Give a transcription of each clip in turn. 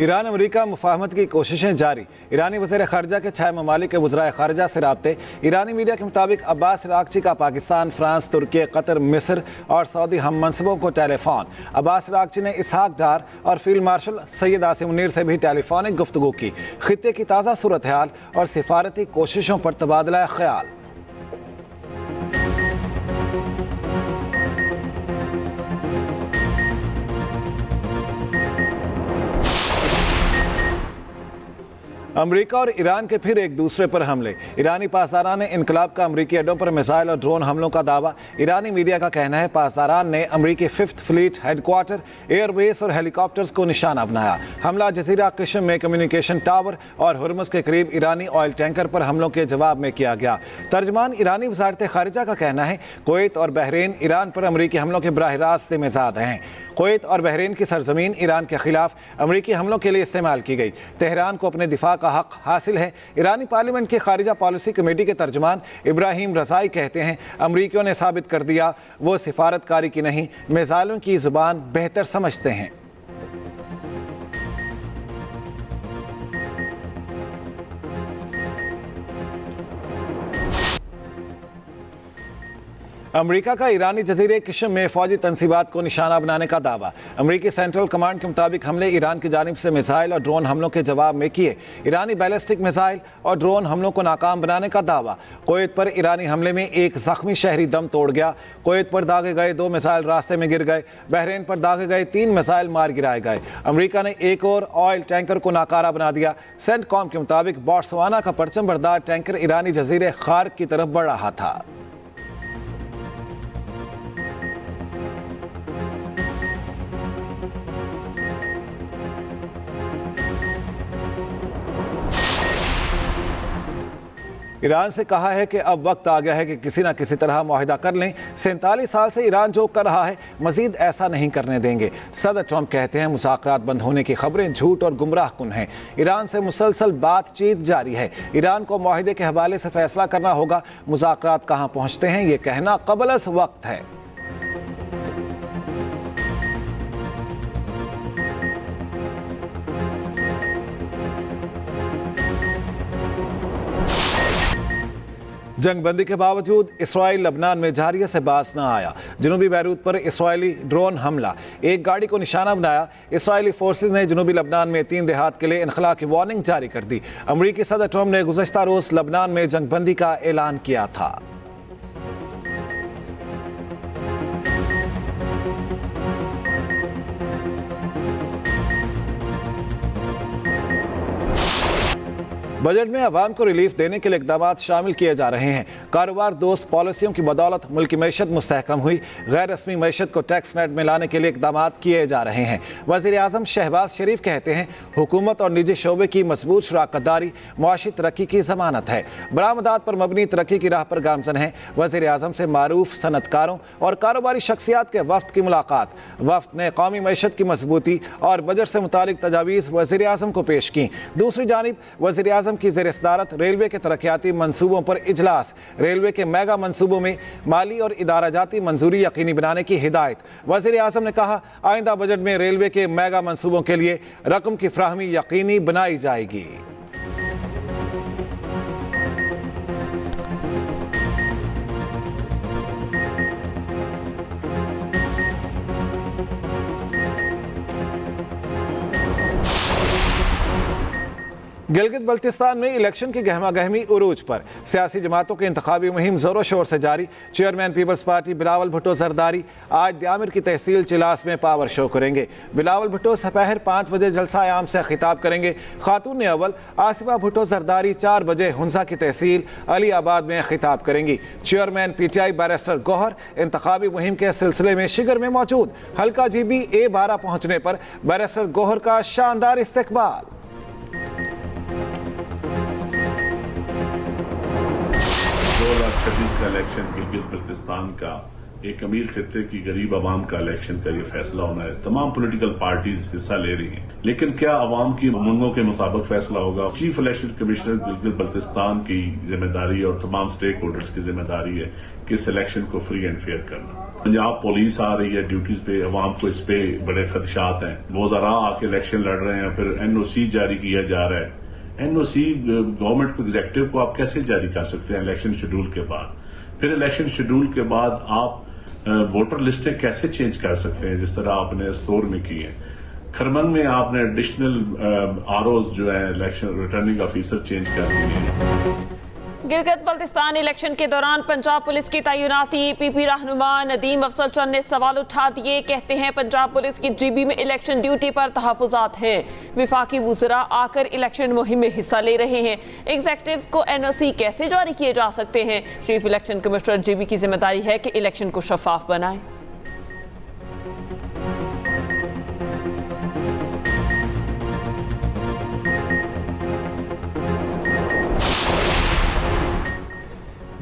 Iran America मुफाहमत की कोशिशें जारी। ईरानी वज़ीर ख़ारिजा के 6 ममालिक के वज़राए ख़ारिजा से राब्ते। ईरानी मीडिया के मुताबिक अब्बास अराग़ची का पाकिस्तान, फ्रांस, तुर्की, कतर, मिस्र और सऊदी हम मनसबों को टेलीफोन। अब्बास अराग़ची ने इसहाक डार और फील्ड मार्शल सैयद आसिम मुनीर से भी टेलीफोनिक गुफ्तगू की। खित्ते की ताज़ा सूरत हाल और सिफारती कोशिशों पर तबादला ख्याल। अमेरिका और ईरान के फिर एक दूसरे पर हमले। ईरानी पासदारान ने इनकलाब का अमेरिकी अड्डों पर मिसाइल और ड्रोन हमलों का दावा। ईरानी मीडिया का कहना है पासदारान ने अमेरिकी 5th फ्लीट हेडक्वार्टर, एयरबेस और हेलीकॉप्टर्स को निशाना बनाया। हमला जजीरा किस्म में कम्युनिकेशन टावर और हुर्मुज़ के करीब ईरानी ऑयल टैंकर पर हमलों के जवाब में किया गया। तर्जमान ईरानी वज़ारत ख़ारिजा का कहना है कुवैत और बहरीन ईरान पर अमेरिकी हमलों के बराह रास्त ज़िम्मेदार हैं। कुवैत और बहरीन की सरजमीन ईरान के खिलाफ अमेरिकी हमलों के लिए इस्तेमाल की गई। तेहरान को अपने दिफा का हक हासिल है। ईरानी पार्लियामेंट की खारिजा पॉलिसी कमेटी के तर्जमान इब्राहिम रज़ाई कहते हैं अमरीकियों ने साबित कर दिया वो सिफारतकारी की नहीं, मिसाइलों की ज़ुबान बेहतर समझते हैं। अमेरिका का ईरानी जजीरे किस्म में फौजी तनसीबात को निशाना बनाने का दावा। अमेरिकी सेंट्रल कमांड के मुताबिक हमले ईरान की जानिब से मिसाइल और ड्रोन हमलों के जवाब में किए। ईरानी बैलिस्टिक मिसाइल और ड्रोन हमलों को नाकाम बनाने का दावा। कुवैत पर ईरानी हमले में एक जख्मी शहरी दम तोड़ गया। कुवैत पर दागे गए 2 मिसाइल रास्ते में गिर गए। बहरीन पर दागे गए 3 मिसाइल मार गिराए गए। अमेरिका ने एक और ऑयल टैंकर को नाकारा बना दिया। सेंटकॉम के मुताबिक बोट्सवाना का परचम बरदार टैंकर ईरानी जजीरे खार्क की तरफ बढ़ रहा था। ईरान से कहा है कि अब वक्त आ गया है कि किसी न किसी तरह मुआहिदा कर लें। 47 साल से ईरान जो कर रहा है मजीद ऐसा नहीं करने देंगे। सदर ट्रंप कहते हैं मुज़ाकरात बंद होने की खबरें झूठ और गुमराह कुन हैं। ईरान से मुसलसल बातचीत जारी है। ईरान को मुआहिदे के हवाले से फैसला करना होगा। मुज़ाकरात कहाँ पहुँचते हैं ये कहना क़ब्ल अज़ वक्त है। जंगबंदी के बावजूद इसराइल लबनान में जारिया से बाज न आया। जनूबी बैरूत पर इसराइली ड्रोन हमला, एक गाड़ी को निशाना बनाया। इसराइली फोर्सेज ने जनूबी लबनान में 3 देहात के लिए इनखला की वार्निंग जारी कर दी। अमरीकी सदर ट्रंप ने गुज़श्ता रोज़ लबनान में जंगबंदी का ऐलान किया था। बजट में अवाम को रिलीफ देने के लिए इक़दाम शामिल किए जा रहे हैं। कारोबार दोस्त पॉलिसियों की बदौलत मुल्क की मैशत मुस्तहकम हुई। गैर रस्मी मैशत को टैक्स नेट में लाने के लिए इक़दाम किए जा रहे हैं। वज़ीर आज़म शहबाज शरीफ कहते हैं हुकूमत और निजी शोबे की मजबूत शराकतदारी मुआशी तरक्की की ज़मानत है। बरामदात पर मबनी तरक्की की राह पर गामज़न है। वज़ीर आज़म से मारूफ सनतकारों और कारोबारी शख्सियात के वफ्द की मुलाकात। वफ्द ने कौमी मैशत की मजबूती और बजट से मुतालिक तजावीज़ वज़ीर आज़म को पेश की। दूसरी जानिब वज़ीर आज़म की ज़ेर सदारत रेलवे के तरक्याती मंसूबों पर इजलास। रेलवे के मेगा मंसूबों में माली और इदाराजाती मंजूरी यकीनी बनाने की हिदायत। वज़ीर आज़म ने कहा आइंदा बजट में रेलवे के मेगा मंसूबों के लिए रकम की फ्राहमी यकीनी बनाई जाएगी। गिलगित बल्तिस्तान में इलेक्शन की गहमा गहमी उरूज पर। सियासी जमातों की इंतखाबी मुहिम जोरों शोर से जारी। Chairman Peoples Party Bilawal Bhutto Zardari आज दियामिर की तहसील चिलास में पावर शो करेंगे। बिलावल भुट्टो दोपहर 5 बजे जलसा आम से खिताब करेंगे। खातून अव्वल आसिफा भुट्टो जरदारी 4 बजे हुंसा की तहसील अली आबाद में खिताब करेंगी। चेयरमैन PTI बैरिस्टर गौहर इंतखाबी मुहिम के सिलसिले में शिगर में मौजूद। हल्का GB A12 पहुँचने पर बैरिस्टर गौहर का शानदार इस्तकबाल। 2026 का इलेक्शन गिलगित बल्तिस्तान का एक अमीर खित्ते की गरीब आवाम का इलेक्शन का ये फैसला होना है। तमाम पॉलिटिकल पार्टीज हिस्सा ले रही हैं, लेकिन क्या आवाम की उमंगों के मुताबिक फैसला होगा? Chief election commissioner Gilgit Baltistan की जिम्मेदारी और तमाम स्टेक होल्डर्स की जिम्मेदारी है कि इस इलेक्शन को फ्री एंड फेयर करना। पंजाब पुलिस आ रही है ड्यूटीज पे, अवाम को इस पे बड़े खदशात हैं। वज़रा आके इलेक्शन लड़ रहे हैं, फिर एनओसी जारी किया जा रहा है। एनओसी गवर्नमेंट को, एग्जीक्यूटिव को आप कैसे जारी कर सकते हैं इलेक्शन शेड्यूल के बाद? फिर इलेक्शन शेड्यूल के बाद आप वोटर लिस्टें कैसे चेंज कर सकते हैं जिस तरह आपने स्टोर में की है? खरमन में आपने एडिशनल आरओज जो है इलेक्शन रिटर्निंग ऑफिसर चेंज कर दिए हैं। गिलगित बल्तिस्तान इलेक्शन के दौरान पंजाब पुलिस की तैनाती, पीपी रहनुमा नदीम अफजल चंद ने सवाल उठा दिए। कहते हैं पंजाब पुलिस की जीबी में इलेक्शन ड्यूटी पर तहफुजात हैं। विफाकी वुज़रा आकर इलेक्शन मुहिम में हिस्सा ले रहे हैं। एग्जीक्यूटिव्स को एनओसी कैसे जारी किए जा सकते हैं? चीफ इलेक्शन कमिश्नर जीबी की जिम्मेदारी है कि इलेक्शन को शफाफ बनाए।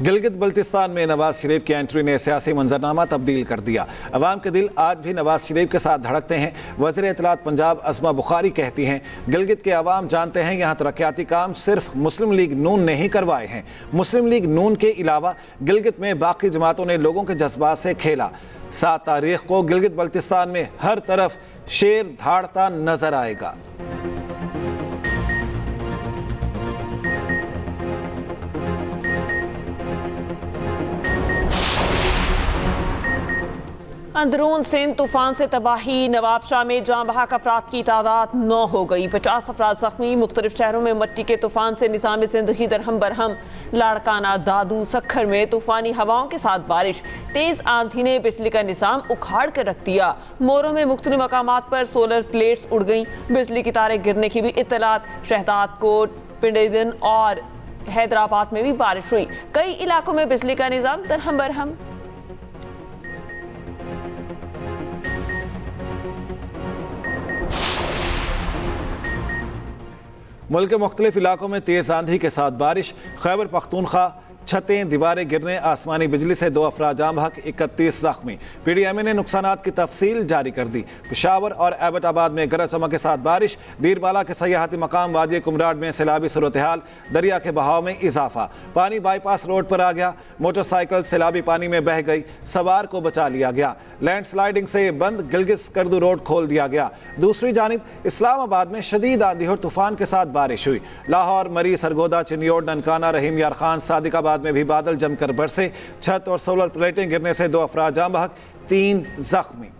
गिलगित बल्तिस्तान में नवाज शरीफ की एंट्री ने सियासी मंजरनामा तब्दील कर दिया। अवाम के दिल आज भी नवाज शरीफ के साथ धड़कते हैं। वज़ीर इत्तलात पंजाब अज़मा बुखारी कहती हैं, गिलगित के अवाम जानते हैं यहाँ तरक्याती काम सिर्फ मुस्लिम लीग नून ने ही करवाए हैं। मुस्लिम लीग नून के अलावा गिलगित में बाकी जमातों ने लोगों के जज्बात से खेला। 7 तारीख को गिलगित बल्तिस्तान में हर तरफ शेर धाड़ता नजर आएगा। अंदरून सिंध तूफान से तबाही, नवाबशाह में जाँ बहक अफराद की तादाद 9 हो गई। 50 अफराद जख्मी। मुख्तलिफ शहरों में मट्टी के तूफान से निज़ाम ज़िंदगी दरहम बरहम। लाड़काना, दादू, सखर में तूफानी हवाओं के साथ बारिश। तेज आंधी ने बिजली का निज़ाम उखाड़ कर रख दिया। मोरों में मुख्तलिफ मकामात पर सोलर प्लेट्स उड़ गई। बिजली की तारें गिरने की भी इत्तलात। शहदादकोट, पिंडीदिन और हैदराबाद में भी बारिश हुई। कई इलाकों में बिजली का निज़ाम दरहम बरहम। मुल्क के मुख्तलिफ इलाकों में तेज़ आंधी के साथ बारिश। खैबर पख्तूनख्वा छतें दीवारें गिरने, आसमानी बिजली से 2 अफराद जाँ बहक, 31 जख्मी। PDMA ने नुकसानात की तफसील जारी कर दी। पेशावर और एबटाबाद में गरज चमक के साथ बारिश। दीरबाला के सयाहती मकाम वादी कुमराड में सैलाबी सूरत हाल, दरिया के बहाव में इजाफा। पानी बाईपास रोड पर आ गया। मोटरसाइकिल सैलाबी पानी में बह गई, सवार को बचा लिया गया। लैंडस्लाइडिंग से बंद गिलगित स्कर्दू रोड खोल दिया गया। दूसरी जानिब इस्लामाबाद में शदीद आंधी और तूफान के साथ बारिश हुई। लाहौर, मरी, सरगोदा, चिन्योड़, ननकाना, रहीम यार खान, सादिकाबाद में भी बादल जमकर बरसे। छत और सोलर प्लेटें गिरने से 2 अफराद जाँ बहक, 3 जख्मी।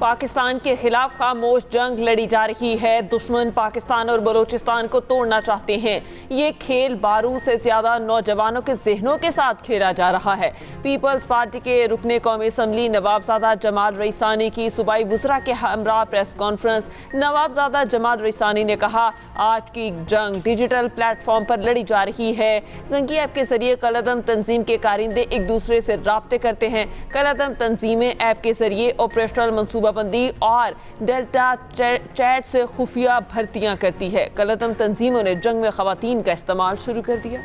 पाकिस्तान के खिलाफ खामोश जंग लड़ी जा रही है। दुश्मन पाकिस्तान और बलूचिस्तान को तोड़ना चाहते हैं। ये खेल बारूद से ज्यादा नौजवानों के जहनों के साथ खेला जा रहा है। पीपल्स पार्टी के रुकने कौमी असम्बली नवाबजादा जमाल रईसानी की सूबाई वुज़रा के हमरा प्रेस कॉन्फ्रेंस। नवाबजादा जमाल रईसानी ने कहा, आज की जंग डिजिटल प्लेटफॉर्म पर लड़ी जा रही है। जंगी ऐप के जरिए कलअदम तंजीम के कारिंदे एक दूसरे से राब्ते करते हैं। कलअदम तंजीमें ऐप के जरिए ऑपरेशनल मनसूबा बंदी और डेल्टा चैट से खुफिया भर्तियां करती है। कलअदम तंजीमों ने जंग में खवातीन का इस्तेमाल शुरू कर दिया।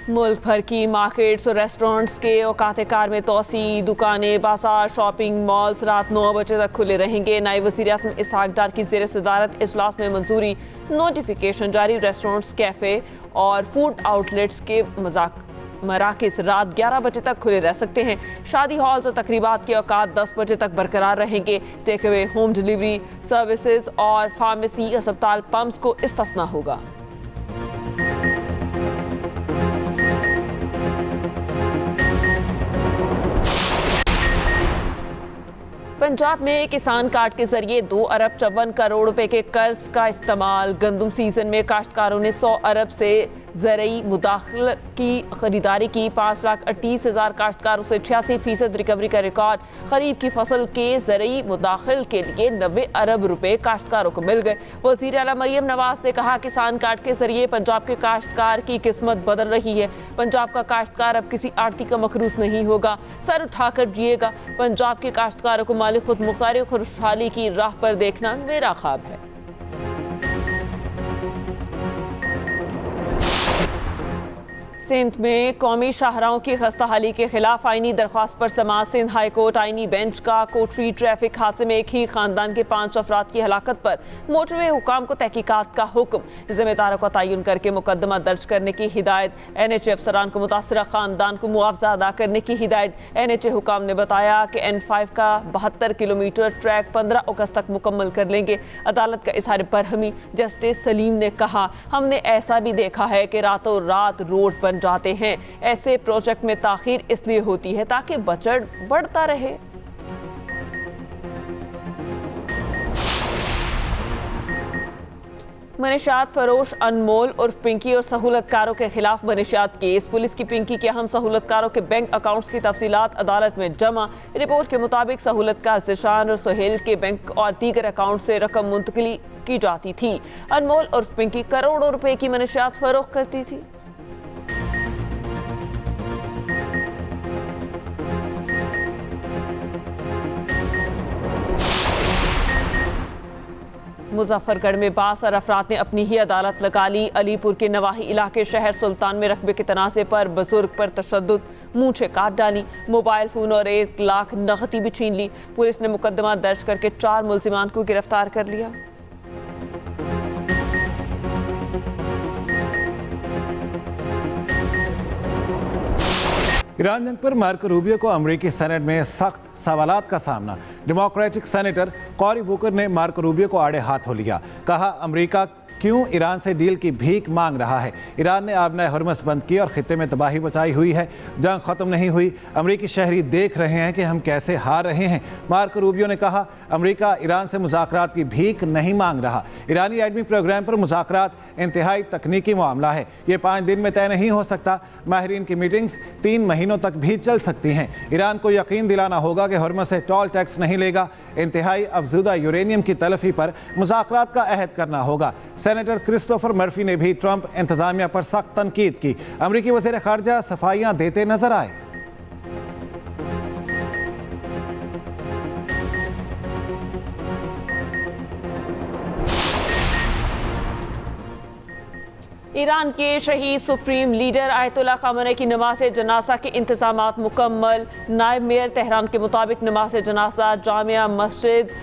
मुल्क भर की मार्केट्स और रेस्टोरेंट्स के औकात कार में तोसी। दुकानें, बाजार, शॉपिंग मॉल्स रात 9 बजे तक खुले रहेंगे। नायब वज़ीर आज़म इसहाक डार की ज़ेर सदारत इजलास में मंजूरी। नोटिफिकेशन जारी। रेस्टोरेंट्स, कैफ़े और फूड आउटलेट्स के मराकज़ रात 11 बजे तक खुले रह सकते हैं। शादी हॉल्स और तकरीबात के औकात 10 बजे तक बरकरार रहेंगे। Take away, home delivery services और फार्मेसी, अस्पताल, पंप्स को इस्तिस्ना होगा। पंजाब में किसान कार्ड के जरिए 2 अरब 54 करोड़ रुपए के कर्ज का इस्तेमाल। गंदम सीजन में काश्तकारों ने 100 अरब से ज़रई मुदाखिल की खरीदारी की। 5,38,000 काश्तकारों से 86% रिकवरी का रिकॉर्ड। खरीफ की फसल के ज़रई मुदाखिल के लिए 90 अरब रुपए काश्तकारों को मिल गए। वज़ीर आला मरियम नवाज ने कहा, किसान कार्ड के जरिए पंजाब के काश्तकार की किस्मत बदल रही है। पंजाब का काश्तकार अब किसी आड़ती का मखरूस नहीं होगा, सर उठाकर जिएगा। पंजाब के काश्तकारों को मालिक खुद मुख्तारी खुशहाली की राह पर देखना मेरा ख्वाब है। सिंध में कौमी शाहराहों की खस्ताहाली के खिलाफ आईनी दरख्वास्त पर समाअत सिंध हाई कोर्ट आईनी बेंच का कोटरी ट्रैफिक हादसे में एक ही खानदान के 5 अफराद की हलाकत पर मोटरवे हुकाम को तहकीकात का हुक्म। जिम्मेदारों का तयन करके मुकदमा दर्ज करने की हिदायत। NHA अफसरान को मुतासरा खानदान को मुआवजा अदा करने की हिदायत। NHA हुकाम ने बताया कि N5 का 72 किलोमीटर ट्रैक 15 अगस्त तक मुकम्मल कर लेंगे। अदालत का इजहार बरहमी। जस्टिस सलीम ने कहा, हमने ऐसा भी देखा है कि रातों रात रोड बन जाते हैं। ऐसे प्रोजेक्ट में ताखीर इसलिए होती है ताकि बजट बढ़ता रहे। मनशियात फरोश अनमोल उर्फ पिंकी और सहूलतकारों के खिलाफ मनशियात केस। पुलिस की पिंकी के अहम सहूलतकारों के बैंक अकाउंट्स की तफसीलात अदालत में जमा। रिपोर्ट के मुताबिक सहूलतकार ज़िशान और सोहेल के बैंक और दीगर अकाउंट से रकम मुंतकिल की जाती थी। अनमोल उर्फ पिंकी करोड़ों रुपए की मनशियात फरोख्त करती थी। मुजफ्फरगढ़ में 52 अफराद ने अपनी ही अदालत लगा ली। अलीपुर के नवाही इलाके शहर सुल्तान में रकबे के तनाज़े पर बुजुर्ग पर तशद्दुद, मूंछें काट डाली, मोबाइल फोन और 1 लाख नकदी भी छीन ली। पुलिस ने मुकदमा दर्ज करके 4 मुल्जिमान को गिरफ्तार कर लिया। ईरान जंग पर मार्को रूबियो को अमेरिकी सेनेट में सख्त सवालात का सामना। डेमोक्रेटिक सेनेटर कॉरी बुकर ने मार्को रूबियो को आड़े हाथों लिया। कहा, अमेरिका क्यों ईरान से डील की भीख मांग रहा है। ईरान ने आबनाए हुर्मुज़ बंद की और खित्ते में तबाही मचाई हुई है। जंग ख़त्म नहीं हुई। अमेरिकी शहरी देख रहे हैं कि हम कैसे हार रहे हैं। मार्को रूबियो ने कहा, अमेरिका ईरान से मुज़ाकरात की भीख नहीं मांग रहा। ईरानी एटमी प्रोग्राम पर मुज़ाकरात इंतहाई तकनीकी मामला है। ये 5 दिन में तय नहीं हो सकता। माहिरीन की मीटिंग्स 3 महीनों तक भी चल सकती हैं। ईरान को यकीन दिलाना होगा कि हुर्मुज़ से टोल टैक्स नहीं लेगा। इंतहाई अफजुदा यूरेनियम की तलफी पर मुज़ाकरात का अहद करना होगा। सेनेटर क्रिस्टोफर मर्फी ने भी ट्रंप इंतजामिया पर सख्त तनकीद की। अमेरिकी वज़ीर ख़ारजा सफाइयां देते नजर आए। ईरान के शहीद सुप्रीम लीडर आयतुल्लाह ख़ामेनी की नमाज जनाजा के इंतजामात मुकम्मल। नायब मेयर तेहरान के मुताबिक नमाज जनाजा जामिया मस्जिद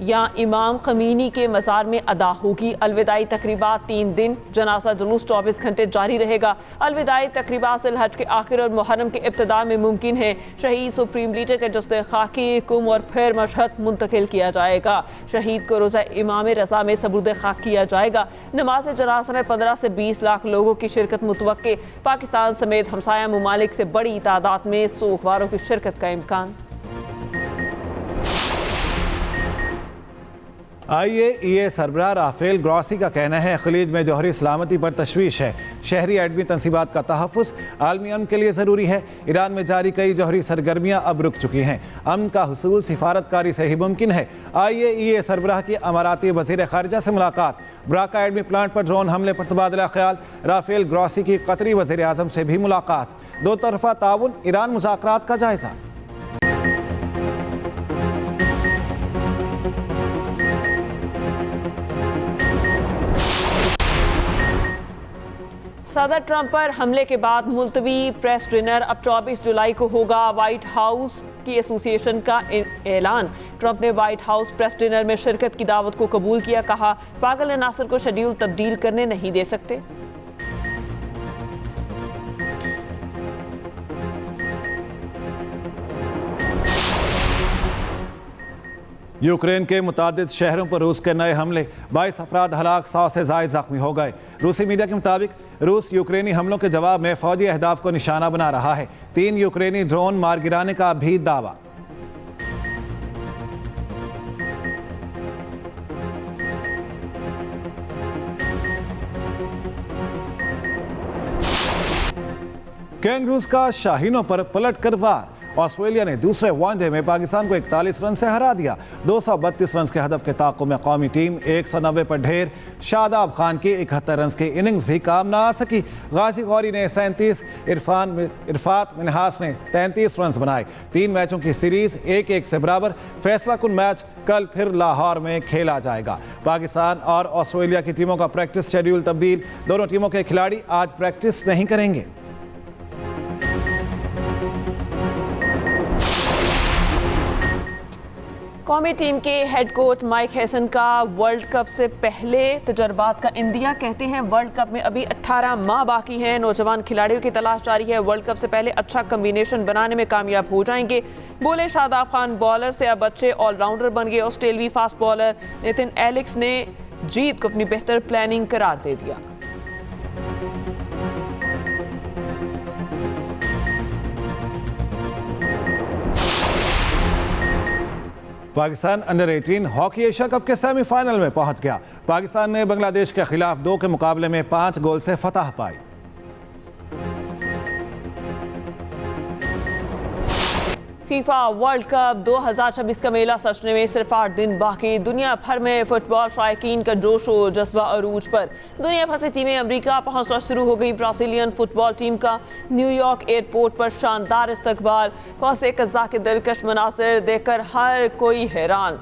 या इमाम ख़मीनी के मज़ार में अदा होगी। अलविदाई तकरीबात 3 दिन, जनाजा जुलूस 24 घंटे जारी रहेगा। अलविदाई तकरीबात ज़िलहज के आखिर और मुहर्रम के इब्तिदा में मुमकिन है। शहीद सुप्रीम लीडर के जस्ते खाकी कुम और फिर मशहद मुंतकिल किया जाएगा। शहीद को रोज़ा इमाम रज़ा में सबूद खाक किया जाएगा। नमाज जनाजा में 15 से 20 लाख लोगों की शिरकत मुतवक्के। पाकिस्तान समेत हमसाया ममालिक से बड़ी तादाद में सोगवारों की शिरकत का इम्कान। IAEA सरबराह राफेल ग्रॉसी का कहना है, खलीज में जौहरी सलामती पर तशवीश है। शहरी एडमी तनसीबात का तहफ़्फ़ुज़ आलमी अमन के लिए ज़रूरी है। ईरान में जारी कई जौहरी सरगर्मियाँ अब रुक चुकी हैं। अमन का हुसूल सिफारतकारी से ही मुमकिन है। IAEA सरबराह की अमाराती वज़ीर ख़ारिजा से मुलाकात। ब्राका एडमी प्लांट पर ड्रोन हमले पर तबादला ख्याल। राफेल ग्रॉसी की कतरी वज़ीर आज़म से भी मुलाकात। 2 तरफ़ा ताउन ईरान मुज़ाकरात का जायज़ा। सदर ट्रंप पर हमले के बाद मुलतवी प्रेस डिनर अब 24 जुलाई को होगा। व्हाइट हाउस की एसोसिएशन का ऐलान। ट्रंप ने व्हाइट हाउस प्रेस डिनर में शिरकत की दावत को कबूल किया। कहा, पागल नासिर को शेड्यूल तब्दील करने नहीं दे सकते। यूक्रेन के मुतादिद शहरों पर रूस के नए हमले, 22 अफराद हलाक, 100 से ज़ायद ज़ख्मी हो गए। रूसी मीडिया के मुताबिक रूस यूक्रेनी हमलों के जवाब में फौजी अहदाफ को निशाना बना रहा है। 3 यूक्रेनी ड्रोन मार गिराने का भी दावा। कैंगरूज का शाहीनों पर पलट कर वार। ऑस्ट्रेलिया ने दूसरे वनडे में पाकिस्तान को 41 रन से हरा दिया। 232 रन के हदफ के ताक़ुब में कौमी टीम 190 पर ढेर। शादाब खान की 71 रन की इनिंग्स भी काम ना आ सकी। गाजी गौरी ने 37, इरफात मिनहास ने 33 रन बनाए। 3 मैचों की सीरीज 1-1 से बराबर। फैसला कुन मैच कल फिर लाहौर में खेला जाएगा। पाकिस्तान और ऑस्ट्रेलिया की टीमों का प्रैक्टिस शेड्यूल तब्दील। दोनों टीमों के खिलाड़ी आज प्रैक्टिस नहीं करेंगे। कौमी टीम के हेड कोच माइक हैसन का वर्ल्ड कप से पहले तजर्बात का इंदिया। कहते हैं वर्ल्ड कप में अभी 18 माह बाकी हैं, नौजवान खिलाड़ियों की तलाश जारी है, वर्ल्ड कप से पहले अच्छा कम्बिनेशन बनाने में कामयाब हो जाएंगे। बोले शादाब खान, बॉलर से अब अच्छे ऑलराउंडर बन गए। ऑस्ट्रेलियाई फास्ट बॉलर नितिन एलेक्स ने जीत को अपनी बेहतर प्लानिंग करार दे दिया। Pakistan under 18 hockey Asia cup के सेमीफाइनल में पहुंच गया। पाकिस्तान ने बांग्लादेश के खिलाफ 2 के मुकाबले में 5 गोल से फतह पाई। फीफा वर्ल्ड कप 2026 का मेला सजने में सिर्फ 8 दिन बाकी। दुनिया भर में फुटबॉल शायकीन का जोशो जज्बा अरूज पर। दुनिया भर से टीमें अमेरिका पहुंचना शुरू हो गई। ब्राजीलियन फुटबॉल टीम का न्यूयॉर्क एयरपोर्ट पर शानदार इस्तकबाल। कौसे कज़ा के दिलकश मनासिर देखकर हर कोई हैरान।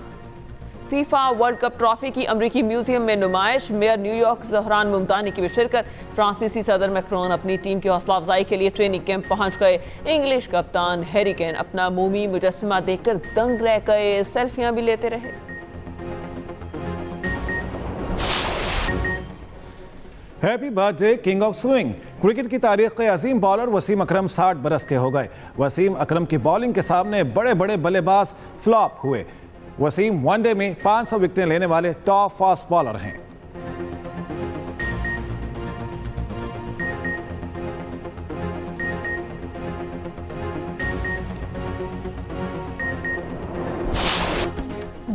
फीफा वर्ल्ड कप ट्रॉफी की अमेरिकी म्यूजियम में नुमाइश। मेयर न्यूयॉर्क ज़हरान मुमतानी की भी शिरकत। फ्रांसीसी सदर मैक्रोन अपनी टीम की हौसला अफजाई के लिए ट्रेनिंग कैंप पहुंच गए। इंग्लिश कप्तान हैरी केन अपना मोमी मुजस्समा देखकर दंग रह गए, सेल्फियां भी लेते रहे। Happy birthday king of swing. Cricket की तारीख के अजीम बॉलर वसीम अकरम 60 बरस के हो गए। वसीम अकरम की बॉलिंग के सामने बड़े बड़े बल्लेबाज फ्लॉप हुए। वसीम वनडे में 500 विकेटें लेने वाले टॉप फास्ट बॉलर हैं।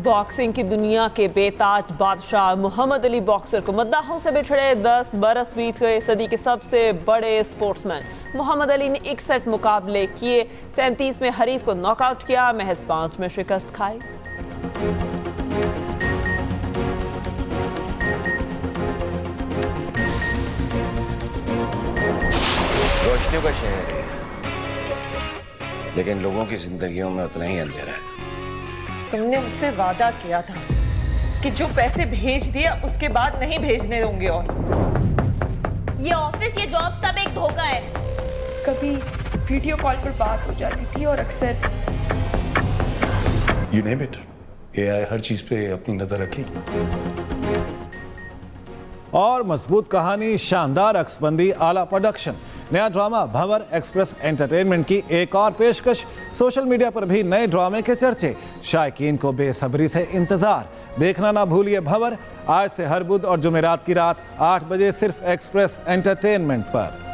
बॉक्सिंग की दुनिया के बेताज बादशाह मोहम्मद अली बॉक्सर को मद्दाहों से बिछड़े 10 बरस बीत गए। सदी के सबसे बड़े स्पोर्ट्समैन मोहम्मद अली ने 61 मुकाबले किए, 37 में हरीफ को नॉकआउट किया, महज 5 में शिकस्त खाई। रोशनियों का शहर है, लेकिन लोगों की जिंदगियों में उतना ही अंधेरा है। तुमने मुझसे वादा किया था कि जो पैसे भेज दिया उसके बाद नहीं भेजने होंगे। और ये ऑफिस, ये जॉब सब एक धोखा है। कभी वीडियो कॉल पर बात हो जाती थी और अक्सर You name it, AI हर चीज पे अपनी नजर रखेगी। और मजबूत कहानी, शानदार अक्सबंदी, आला प्रोडक्शन। नया ड्रामा भंवर एक्सप्रेस एंटरटेनमेंट की एक और पेशकश। सोशल मीडिया पर भी नए ड्रामे के चर्चे। शायकीन को बेसब्री से इंतजार। देखना ना भूलिए भंवर, आज से हर बुध और जुमेरात की रात 8 बजे सिर्फ एक्सप्रेस एंटरटेनमेंट पर।